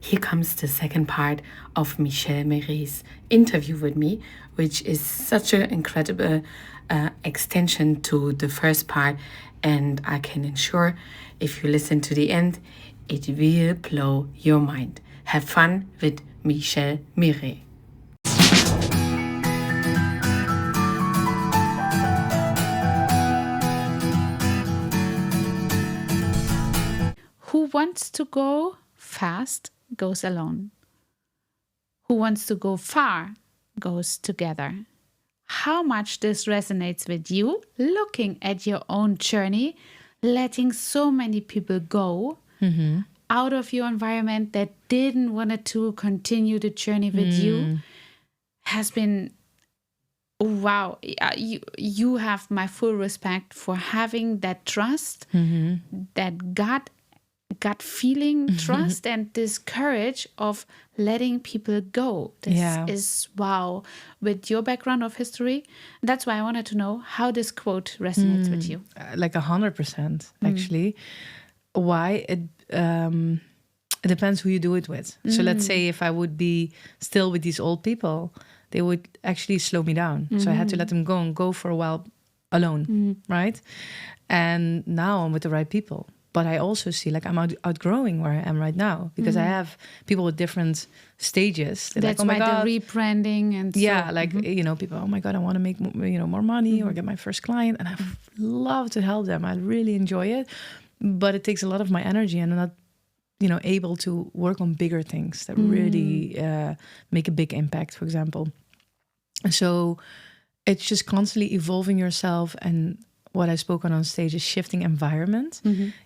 here comes the second part of Michel Méry's interview with me, which is such an incredible extension to the first part. And I can ensure if you listen to the end, it will blow your mind. Have fun with Michel Méry. Who wants to go fast goes alone. Who wants to go far goes together. How much this resonates with you, looking at your own journey, letting so many people go out of your environment that didn't want to continue the journey with you, has been, wow. You have my full respect for having that trust, that gut feeling, trust, and this courage of letting people go. This is wow. With your background of history, that's why I wanted to know how this quote resonates with you. Like 100%, actually. Why? It depends who you do it with. So let's say if I would be still with these old people, they would actually slow me down. So I had to let them go and go for a while alone, right? And now I'm with the right people. But I also see like I'm outgrowing where I am right now because I have people with different stages. They're That's like, oh my why God. the rebranding and people, oh my God, I want to make more money or get my first client, and I love to help them. I really enjoy it, but it takes a lot of my energy, and I'm not, able to work on bigger things that really make a big impact. For example, and so it's just constantly evolving yourself and. What I spoke on stage is shifting environment.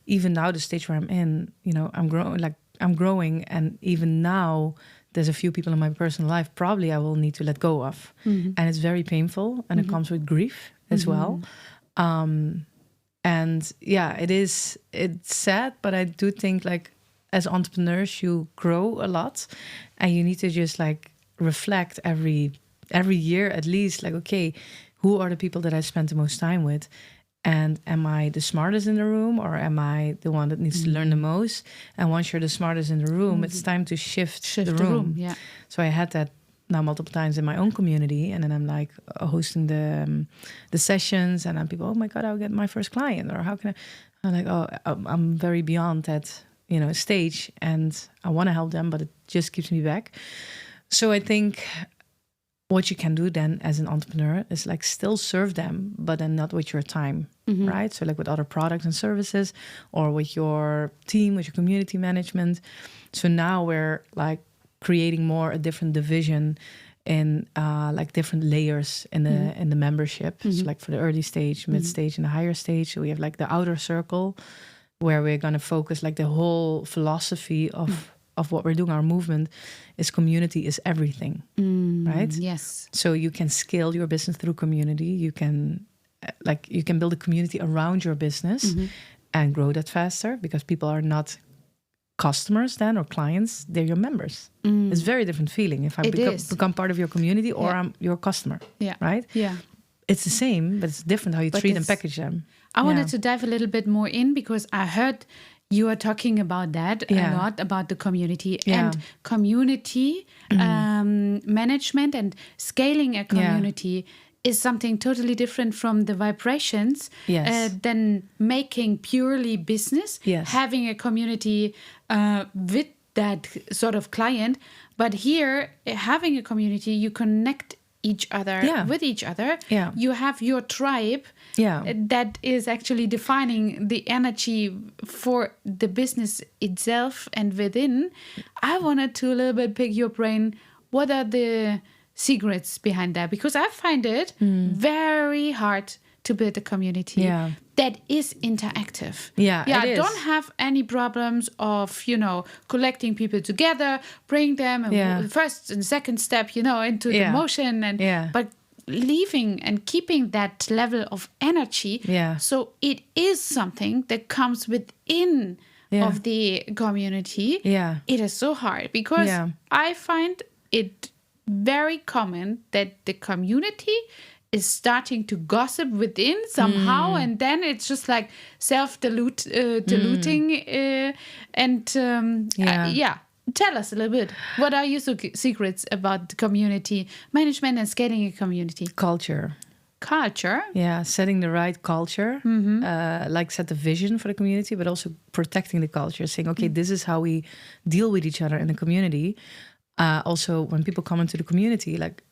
Even now, the stage where I'm in, I'm growing. And even now, there's a few people in my personal life probably I will need to let go of. And it's very painful. And it comes with grief as well. And yeah, it's sad. But I do think like as entrepreneurs, you grow a lot. And you need to just like reflect every year at least. Like, okay, who are the people that I spent the most time with? And am I the smartest in the room, or am I the one that needs to learn the most? And once you're the smartest in the room, it's time to shift the room. Yeah. So I had that now multiple times in my own community, and then I'm like hosting the sessions, and then people, oh my God, I'll get my first client, or how can I? I'm like, oh, I'm very beyond that, stage, and I want to help them, but it just keeps me back. So I think. What you can do then as an entrepreneur is like still serve them, but then not with your time, right? So like with other products and services, or with your team, with your community management. So now we're like creating more a different division in like different layers in the membership. So like for the early stage, mid stage, and the higher stage. So we have like the outer circle where we're going to focus like the whole philosophy of what we're doing, our movement is community is everything, right? Yes. So you can scale your business through community. You can build a community around your business and grow that faster because people are not customers then or clients, they're your members. It's a very different feeling if I become part of your community or I'm your customer, right? Yeah. It's the same, but it's different how you treat and package them. I wanted to dive a little bit more in because I heard you are talking about that a lot, about the community and community management and scaling a community is something totally different from the vibrations than making purely business, having a community with that sort of client. But here, having a community, you connect each other with each other. You have your tribe that is actually defining the energy for the business itself and within. I wanted to a little bit pick your brain. What are the secrets behind that? Because I find it very hard to build a community that is interactive. I don't have any problems of, collecting people together, bring them first and second step, into the motion but leaving and keeping that level of energy. So it is something that comes within of the community. It is so hard because I find it very common that the community is starting to gossip within somehow, and then it's just like self-diluting, and tell us a little bit. What are your secrets about community management and scaling a community? Culture. Yeah, setting the right culture, like set the vision for the community, but also protecting the culture, saying, okay, this is how we deal with each other in the community. Also, when people come into the community, like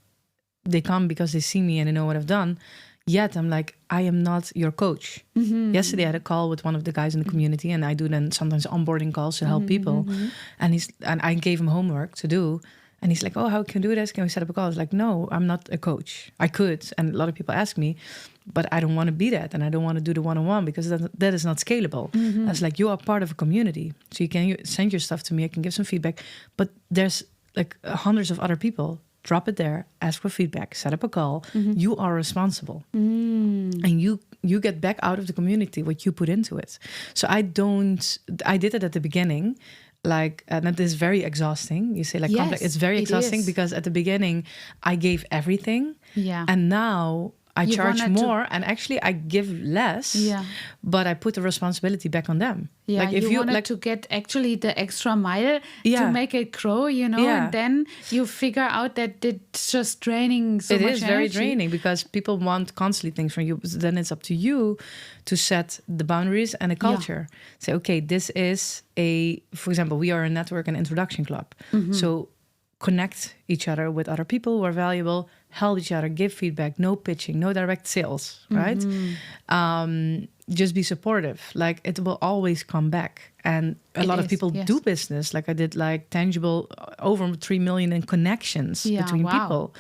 they come because they see me and they know what I've done. Yet I'm like, I am not your coach. Yesterday I had a call with one of the guys in the community, and I do then sometimes onboarding calls to help people. And I gave him homework to do. And he's like, oh, how can we do this? Can we set up a call? I was like, no, I'm not a coach. I could. And a lot of people ask me, but I don't want to be that. And I don't want to do the one-on-one because that is not scalable. I was like, you are part of a community. So you can send your stuff to me. I can give some feedback. But there's like hundreds of other people. Drop it there, ask for feedback, set up a call. You are responsible. And you get back out of the community what you put into it. So I did it at the beginning. Like, and that is very exhausting. You say like, yes, it's very exhausting because at the beginning I gave everything. And now I charge more and actually I give less, but I put the responsibility back on them. Yeah, like if you wanted to get actually the extra mile to make it grow, and then you figure out that it's just draining so much energy. It is very draining because people want constantly things from you. But then it's up to you to set the boundaries and a culture. Say, okay, this is for example, we are a network and introduction club. So connect each other with other people who are valuable, help each other, give feedback, no pitching, no direct sales, right? Just be supportive. Like it will always come back. And a lot of people do business. Like I did like tangible, over 3 million in connections between people.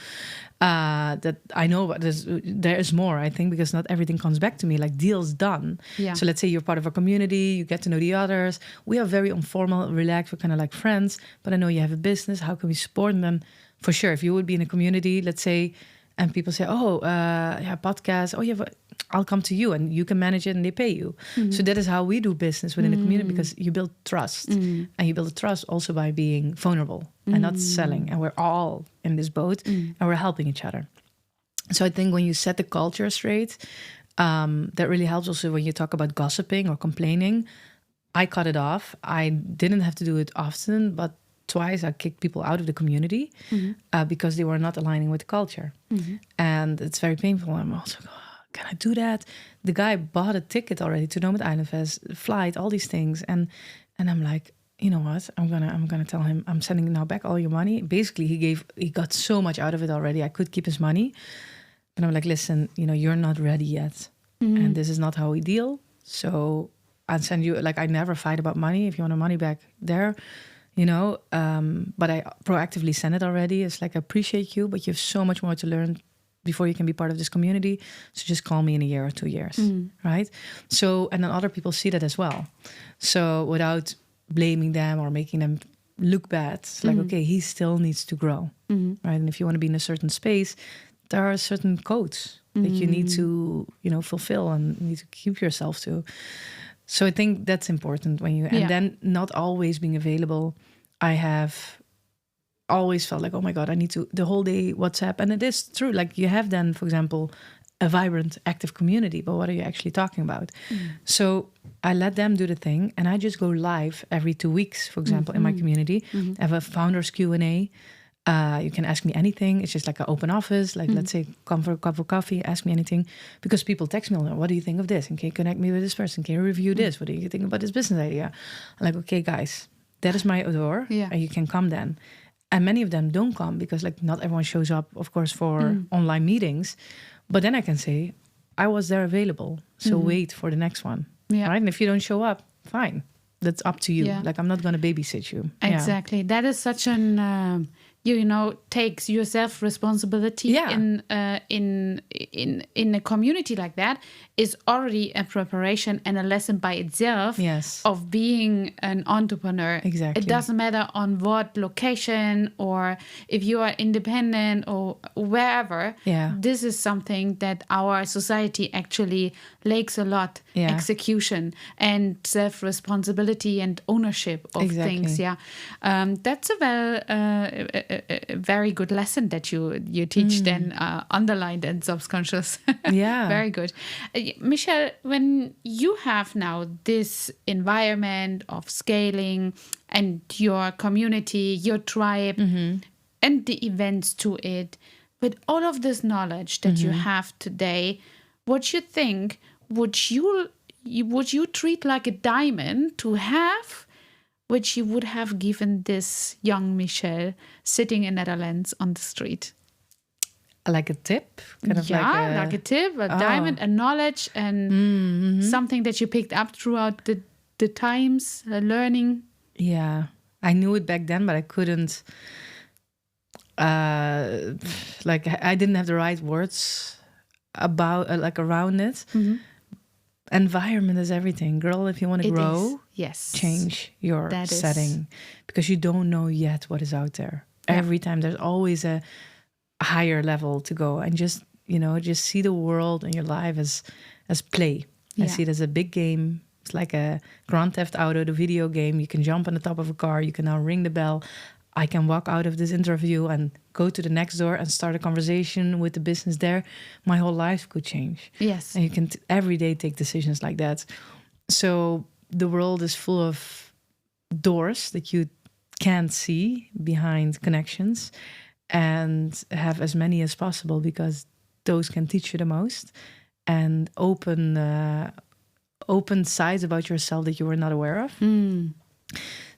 That I know there is more, I think, because not everything comes back to me, like deals done. So let's say you're part of a community, you get to know the others. We are very informal, relaxed, we're kind of like friends, but I know you have a business, how can we support? And then for sure, if you would be in a community, let's say, and people say, podcast, I'll come to you and you can manage it and they pay you. So that is how we do business within the community, because you build trust. And you build trust also by being vulnerable and not selling. And we're all in this boat and we're helping each other. So I think when you set the culture straight, that really helps. Also when you talk about gossiping or complaining, I cut it off. I didn't have to do it often, but twice I kicked people out of the community because they were not aligning with the culture. And it's very painful. I'm also like, can I do that? The guy bought a ticket already to Nomad Island Fest, flight, all these things. And I'm like, you know what? I'm gonna tell him I'm sending now back all your money. Basically, he got so much out of it already. I could keep his money. But I'm like, listen, you're not ready yet. And this is not how we deal. So I'll send you, like I never fight about money. If you want your money back there. But I proactively send it already. It's like, I appreciate you, but you have so much more to learn before you can be part of this community. So just call me in a year or 2 years, right? So, and then other people see that as well. So without blaming them or making them look bad, it's like, okay, he still needs to grow, right? And if you want to be in a certain space, there are certain codes that you need to, fulfill and need to keep yourself to. So I think that's important when you, and then not always being available. I have always felt like, oh my God, I need to the whole day WhatsApp. And it is true. Like you have then, for example, a vibrant, active community, but what are you actually talking about? So I let them do the thing and I just go live every 2 weeks, for example, in my community. I have a founders Q&A. You can ask me anything. It's just like an open office. Like, let's say, come for a cup of coffee, ask me anything. Because people text me, what do you think of this? And can you connect me with this person? Can you review this? What do you think about this business idea? I'm like, okay, guys, that is my door. And you can come then. And many of them don't come because like not everyone shows up, of course, for online meetings. But then I can say, I was there available. So wait for the next one. Right? And if you don't show up, fine. That's up to you. Like, I'm not going to babysit you. Exactly. That is such an... takes yourself responsibility in a community like that is already a preparation and a lesson by itself of being an entrepreneur. Exactly. It doesn't matter on what location or if you are independent or wherever. This is something that our society actually lacks a lot execution and self-responsibility and ownership of things. That's a very good lesson that you teach then, underlined and subconscious. Very good. Michelle, when you have now this environment of scaling and your community, your tribe, and the events to it, with all of this knowledge that you have today, what you think would you treat like a diamond to have, which you would have given this young Michelle sitting in Netherlands on the street? Like a tip? Like a tip, a diamond, a knowledge, and something that you picked up throughout the times, learning. Yeah, I knew it back then, but I couldn't. I didn't have the right words about around it. Environment is everything, girl. If you want to grow, change your setting, because you don't know yet what is out there. Every time there's always a higher level to go, and just see the world and your life as play. I see it as a big game. It's like a Grand Theft Auto, the video game. You can jump on the top of a car. You can now ring the bell. I can walk out of this interview and go to the next door and start a conversation with the business there. My whole life could change. Yes. And you can every day take decisions like that. So the world is full of doors that you can't see behind connections, and have as many as possible, because those can teach you the most and open sides about yourself that you were not aware of.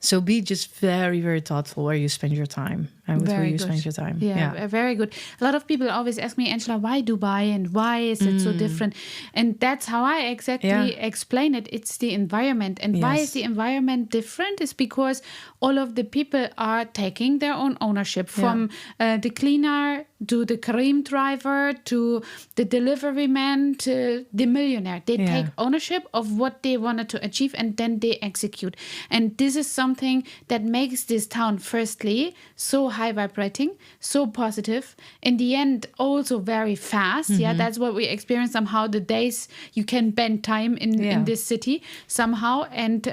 So be just very, very thoughtful where you spend your time and with who you spend your time. Yeah, very good. A lot of people always ask me, Angela, why Dubai and why is it so different? And that's how I exactly explain it. It's the environment. And why is the environment different? Is because all of the people are taking their own ownership, from the cleaner to the Kareem driver to the delivery man to the millionaire. They take ownership of what they wanted to achieve, and then they execute. And this is something that makes this town, firstly, so high vibrating, so positive. In the end, also very fast. That's what we experience somehow. The days you can bend time in this city somehow, and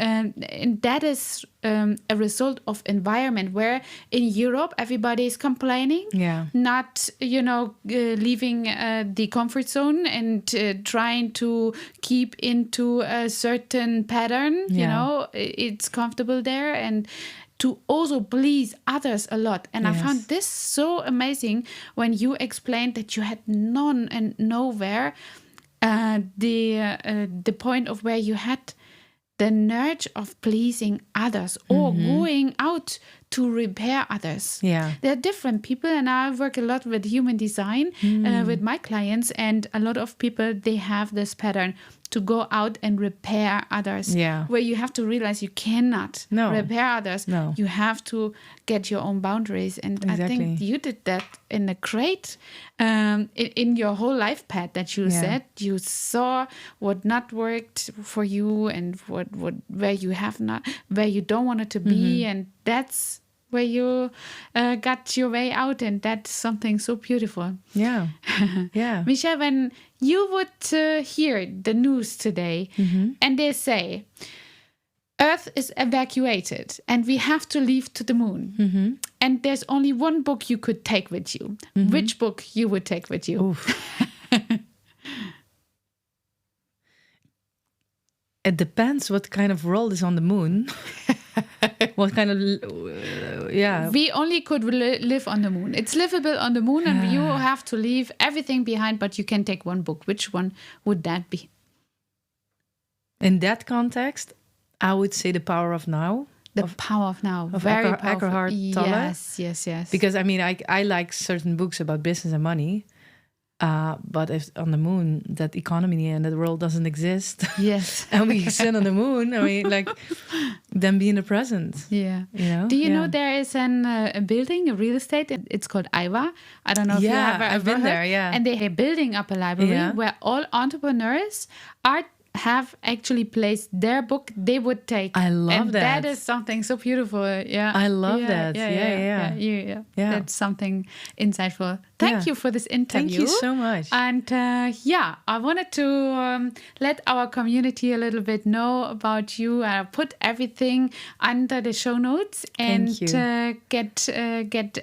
that is a result of environment, where in Europe everybody is complaining, not leaving the comfort zone and trying to keep into a certain pattern. It's comfortable there, and to also please others a lot. And I found this so amazing when you explained that you had none and nowhere the point of where you had the nudge of pleasing others or going out to repair others. There are different people, and I work a lot with human design with my clients, and a lot of people, they have this pattern to go out and repair others, where you have to realize you cannot repair others. You have to get your own boundaries. And I think you did that in a great, in your whole life path that you said. You saw what not worked for you, and what where you don't want it to be, and that's where you got your way out, and that's something so beautiful. Michelle, when you would hear the news today, and they say Earth is evacuated and we have to leave to the moon, and there's only one book you could take with you, which book you would take with you? It depends what kind of world is on the moon. What kind of we only could live on the moon. It's livable on the moon, and you have to leave everything behind, but you can take one book. Which one would that be? In that context, I would say The Power of Now. The Power of Now. Of Very Eckhart Tolle. Yes. Because I like certain books about business and money. But if on the moon, that economy and that world doesn't exist, and we sit on the moon, then be in the present. Do you know there is a building, a real estate? It's called Aiwa. I don't know if you have ever I've been heard. there. And they're building up a library where all entrepreneurs are have actually placed their book, they would take. I love and that. That is something so beautiful. Yeah, I love that. Yeah. That's something insightful. Thank you for this interview. Thank you so much. And I wanted to let our community a little bit know about you. Put everything under the show notes and get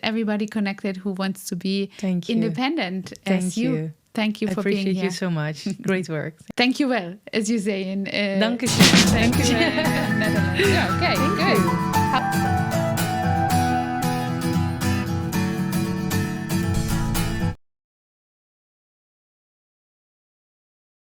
everybody connected who wants to be independent as you. Thank you for being here. I appreciate you so much. Great work. Thank you well, as you say in... Dank je. Thank you. Okay, good.